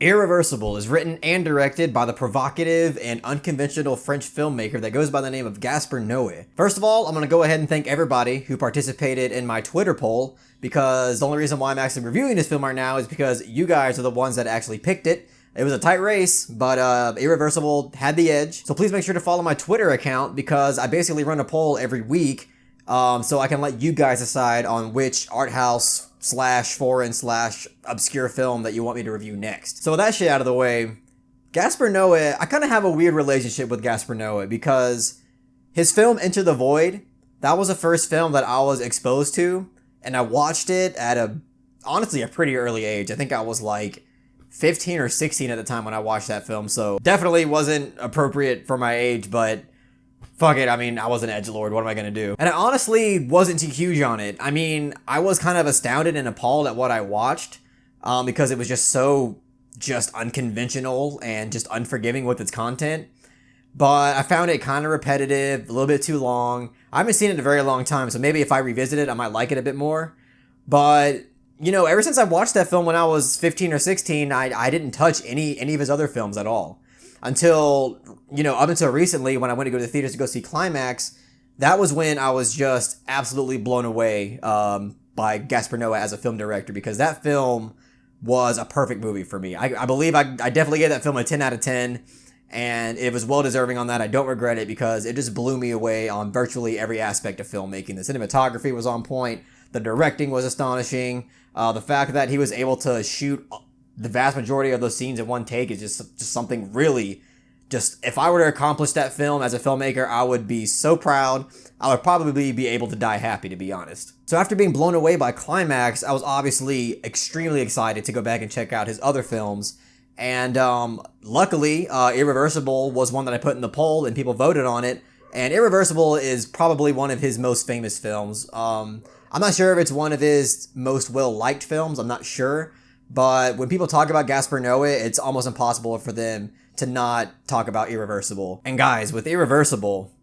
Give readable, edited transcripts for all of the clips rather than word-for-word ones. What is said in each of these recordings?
Irreversible is written and directed by the provocative and unconventional French filmmaker that goes by the name of Gasper Noe. First of all, I'm going to go ahead and thank everybody who participated in my Twitter poll, because the only reason why I'm actually reviewing this film right now is because you guys are the ones that actually picked it. It was a tight race, but Irreversible had the edge. So please make sure to follow my Twitter account, because I basically run a poll every week, so I can let you guys decide on which Arthouse / foreign / obscure film that you want me to review next. So with that shit out of the way, Gasper Noe, I kind of have a weird relationship with Gasper Noe, because his film Into the Void, that was the first film that I was exposed to, and I watched it at honestly a pretty early age. I think I was like 15 or 16 at the time when I watched that film, so definitely wasn't appropriate for my age, but fuck it, I mean, I was an edgelord, what am I gonna do? And I honestly wasn't too huge on it. I mean, I was kind of astounded and appalled at what I watched, because it was just so unconventional and just unforgiving with its content. But I found it kind of repetitive, a little bit too long. I haven't seen it in a very long time, so maybe if I revisit it, I might like it a bit more. But, you know, ever since I watched that film when I was 15 or 16, I didn't touch any of his other films at all. Until, you know, up until recently, when I went to go to the theaters to go see Climax, that was when I was just absolutely blown away by Gasper Noe as a film director, because that film was a perfect movie for me. I believe I definitely gave that film a 10 out of 10, and it was well deserving on that. I don't regret it, because it just blew me away on virtually every aspect of filmmaking. The cinematography was on point, the directing was astonishing, the fact that he was able to shoot the vast majority of those scenes in one take is just something really, if I were to accomplish that film as a filmmaker, I would be so proud. I would probably be able to die happy, to be honest. So after being blown away by Climax, I was obviously extremely excited to go back and check out his other films. And luckily, Irreversible was one that I put in the poll and people voted on it. And Irreversible is probably one of his most famous films. I'm not sure if it's one of his most well-liked films. I'm not sure. But when people talk about Gasper Noe, it's almost impossible for them to not talk about Irreversible. And guys, with Irreversible,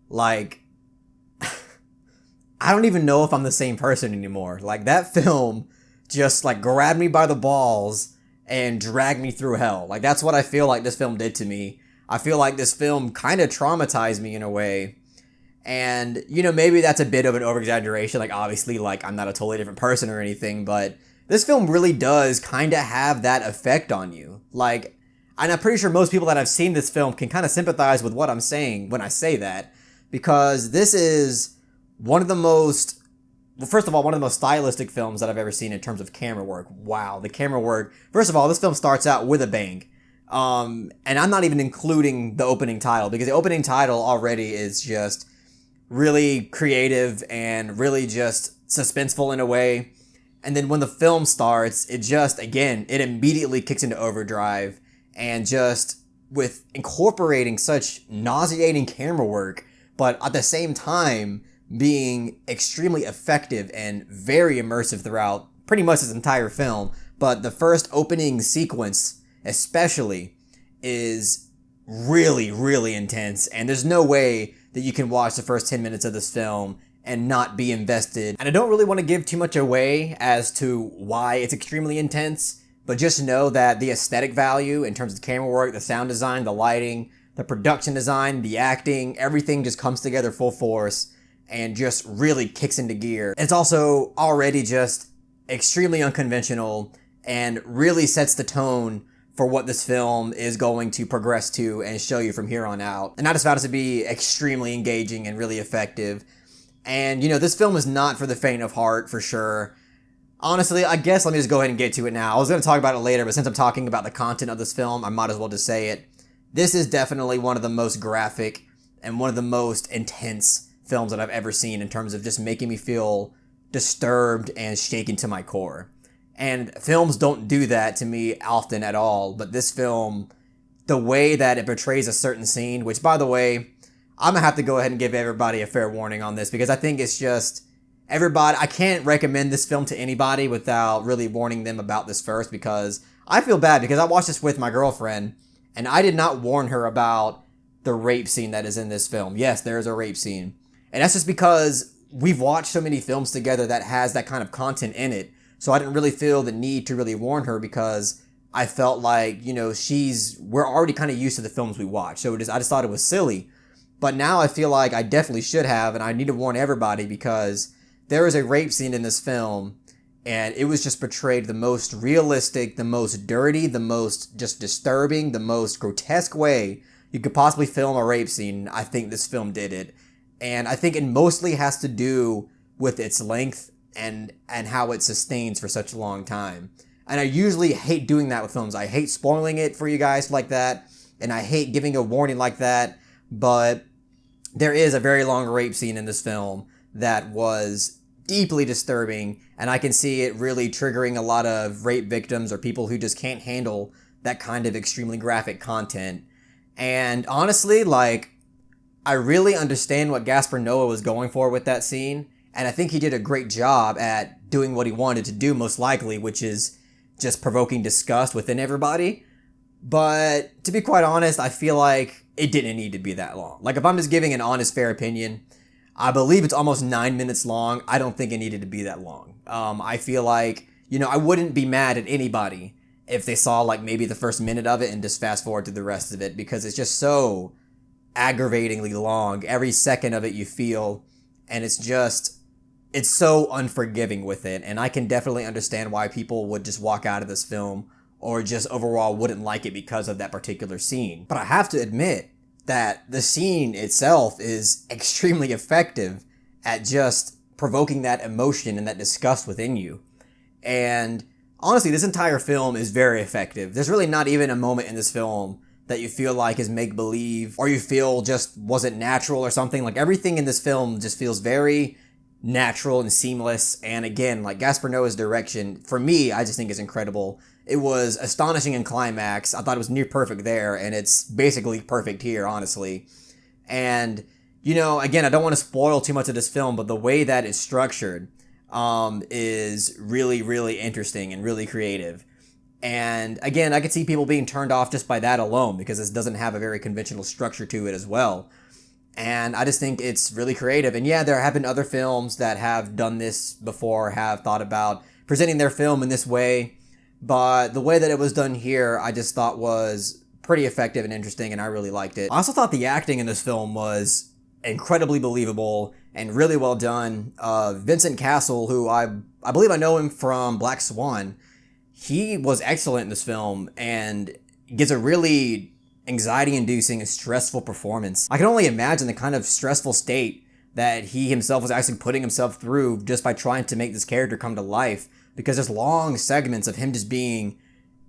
like, I don't even know if I'm the same person anymore. Like, that film just, like, grabbed me by the balls and dragged me through hell. Like, that's what I feel like this film did to me. I feel like this film kind of traumatized me in a way. And, you know, maybe that's a bit of an over-exaggeration. Like, obviously, like, I'm not a totally different person or anything, but this film really does kind of have that effect on you. Like, and I'm pretty sure most people that have seen this film can kind of sympathize with what I'm saying when I say that, because this is one of the most, well, first of all, one of the most stylistic films that I've ever seen in terms of camera work. Wow, the camera work. First of all, this film starts out with a bang. And I'm not even including the opening title, because the opening title already is just really creative and really just suspenseful in a way. And then when the film starts, it just, again, it immediately kicks into overdrive, and just with incorporating such nauseating camera work, but at the same time being extremely effective and very immersive throughout pretty much this entire film. But the first opening sequence especially is really, really intense, and there's no way that you can watch the first 10 minutes of this film and not be invested. And I don't really want to give too much away as to why it's extremely intense, but just know that the aesthetic value in terms of the camera work, the sound design, the lighting, the production design, the acting, everything just comes together full force and just really kicks into gear. It's also already just extremely unconventional and really sets the tone for what this film is going to progress to and show you from here on out. And I just found it to be extremely engaging and really effective. And, you know, this film is not for the faint of heart, for sure. Honestly, I guess let me just go ahead and get to it now. I was going to talk about it later, but since I'm talking about the content of this film, I might as well just say it. This is definitely one of the most graphic and one of the most intense films that I've ever seen in terms of just making me feel disturbed and shaken to my core. And films don't do that to me often at all, but this film, the way that it portrays a certain scene, which, by the way, I'm gonna have to go ahead and give everybody a fair warning on this, because I think it's just everybody, I can't recommend this film to anybody without really warning them about this first, because I feel bad because I watched this with my girlfriend and I did not warn her about the rape scene that is in this film. Yes, there is a rape scene. And that's just because we've watched so many films together that has that kind of content in it. So I didn't really feel the need to really warn her, because I felt like, we're already kind of used to the films we watch. So I just thought it was silly. But now I feel like I definitely should have, and I need to warn everybody because there is a rape scene in this film, and it was just portrayed the most realistic, the most dirty, the most just disturbing, the most grotesque way you could possibly film a rape scene. I think this film did it. And I think it mostly has to do with its length and how it sustains for such a long time. And I usually hate doing that with films. I hate spoiling it for you guys like that, and I hate giving a warning like that. But there is a very long rape scene in this film that was deeply disturbing, and I can see it really triggering a lot of rape victims or people who just can't handle that kind of extremely graphic content. And honestly, like, I really understand what Gasper Noe was going for with that scene, and I think he did a great job at doing what he wanted to do, most likely, which is just provoking disgust within everybody. But to be quite honest, I feel like it didn't need to be that long. Like, if I'm just giving an honest, fair opinion, I believe it's almost 9 minutes long. I don't think it needed to be that long. I feel like, I wouldn't be mad at anybody if they saw like maybe the first minute of it and just fast forward to the rest of it, because it's just so aggravatingly long. Every second of it you feel, and it's so unforgiving with it. And I can definitely understand why people would just walk out of this film or just overall wouldn't like it because of that particular scene. But I have to admit that the scene itself is extremely effective at just provoking that emotion and that disgust within you. And honestly, this entire film is very effective. There's really not even a moment in this film that you feel like is make-believe or you feel just wasn't natural or something. Like, everything in this film just feels very natural and seamless. And again, like, Gasper Noe's direction, for me, I just think is incredible. It was astonishing in climax. I thought it was near perfect there, and it's basically perfect here, honestly. And, again, I don't want to spoil too much of this film, but the way that it's structured is really, really interesting and really creative. And again, I could see people being turned off just by that alone because this doesn't have a very conventional structure to it as well. And I just think it's really creative. And yeah, there have been other films that have done this before, have thought about presenting their film in this way. But the way that it was done here, I just thought was pretty effective and interesting, and I really liked it. I also thought the acting in this film was incredibly believable and really well done. Vincent Cassel, who I believe I know him from Black Swan, he was excellent in this film and gives a really anxiety-inducing and stressful performance. I can only imagine the kind of stressful state that he himself was actually putting himself through just by trying to make this character come to life, because there's long segments of him just being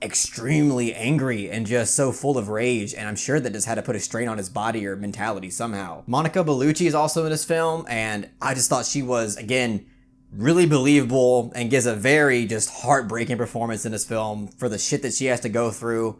extremely angry and just so full of rage, and I'm sure that just had to put a strain on his body or mentality somehow. Monica Bellucci is also in this film, and I just thought she was, again, really believable and gives a very just heartbreaking performance in this film for the shit that she has to go through.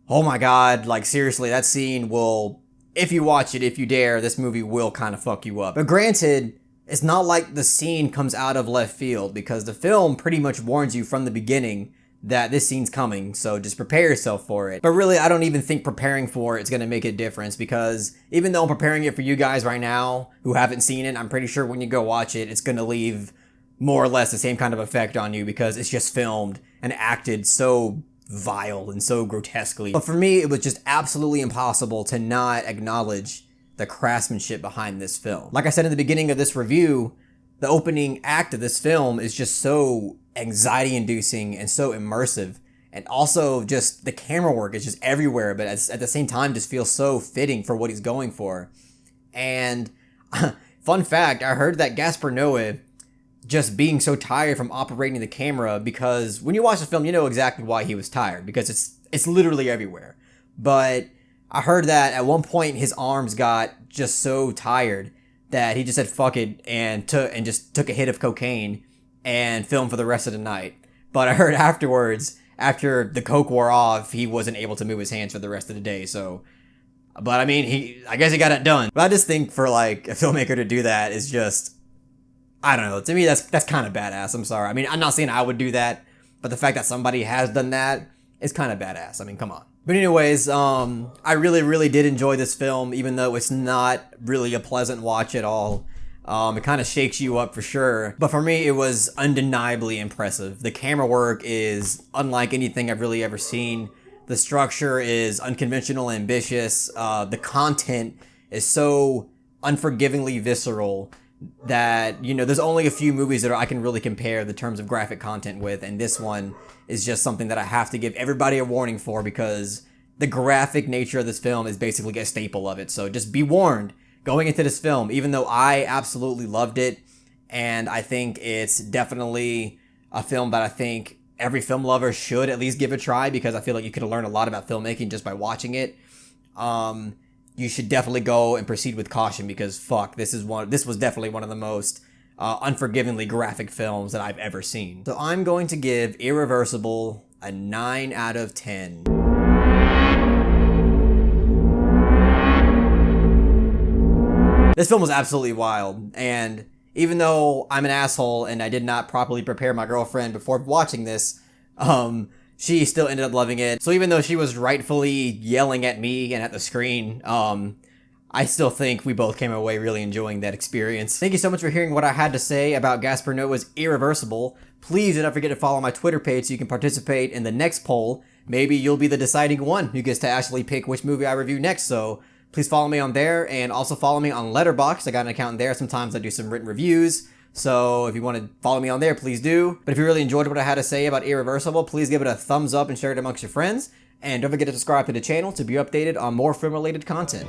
Oh my god, like, seriously, that scene will, if you watch it, if you dare, this movie will kind of fuck you up. But granted, it's not like the scene comes out of left field, because the film pretty much warns you from the beginning that this scene's coming, so just prepare yourself for it. But really, I don't even think preparing for it's gonna make a difference, because even though I'm preparing it for you guys right now who haven't seen it, I'm pretty sure when you go watch it, it's gonna leave more or less the same kind of effect on you, because it's just filmed and acted so vile and so grotesquely. But for me, it was just absolutely impossible to not acknowledge the craftsmanship behind this film. Like I said in the beginning of this review, the opening act of this film is just so anxiety-inducing and so immersive. And also just the camera work is just everywhere, but at the same time just feels so fitting for what he's going for. And fun fact, I heard that Gasper Noe just being so tired from operating the camera, because when you watch the film, you know exactly why he was tired, because it's literally everywhere. But I heard that at one point his arms got just so tired that he just said fuck it and just took a hit of cocaine and filmed for the rest of the night. But I heard afterwards, after the coke wore off, he wasn't able to move his hands for the rest of the day. So, but I mean, I guess he got it done. But I just think for like a filmmaker to do that is just, I don't know. To me, that's kind of badass. I'm sorry. I mean, I'm not saying I would do that, but the fact that somebody has done that is kind of badass. I mean, come on. But anyways, I really, really did enjoy this film, even though it's not really a pleasant watch at all. It kind of shakes you up for sure. But for me, it was undeniably impressive. The camera work is unlike anything I've really ever seen. The structure is unconventional and ambitious. The content is so unforgivingly visceral that, you know, there's only a few movies that I can really compare the terms of graphic content with, and this one is just something that I have to give everybody a warning for, because the graphic nature of this film is basically a staple of it. So just be warned going into this film, even though I absolutely loved it, and I think it's definitely a film that I think every film lover should at least give a try, because I feel like you could learn a lot about filmmaking just by watching it. You should definitely go and proceed with caution, because fuck, this was definitely one of the most unforgivingly graphic films that I've ever seen. So I'm going to give Irreversible a 9 out of 10. This film was absolutely wild, and even though I'm an asshole and I did not properly prepare my girlfriend before watching this, she still ended up loving it. So even though she was rightfully yelling at me and at the screen, I still think we both came away really enjoying that experience. Thank you so much for hearing what I had to say about Gasper Noe's Irreversible. Please do not forget to follow my Twitter page so you can participate in the next poll. Maybe you'll be the deciding one who gets to actually pick which movie I review next, so please follow me on there, and also follow me on Letterboxd. I got an account there. Sometimes I do some written reviews, so if you want to follow me on there, please do. But if you really enjoyed what I had to say about Irreversible, please give it a thumbs up and share it amongst your friends. And don't forget to subscribe to the channel to be updated on more film-related content.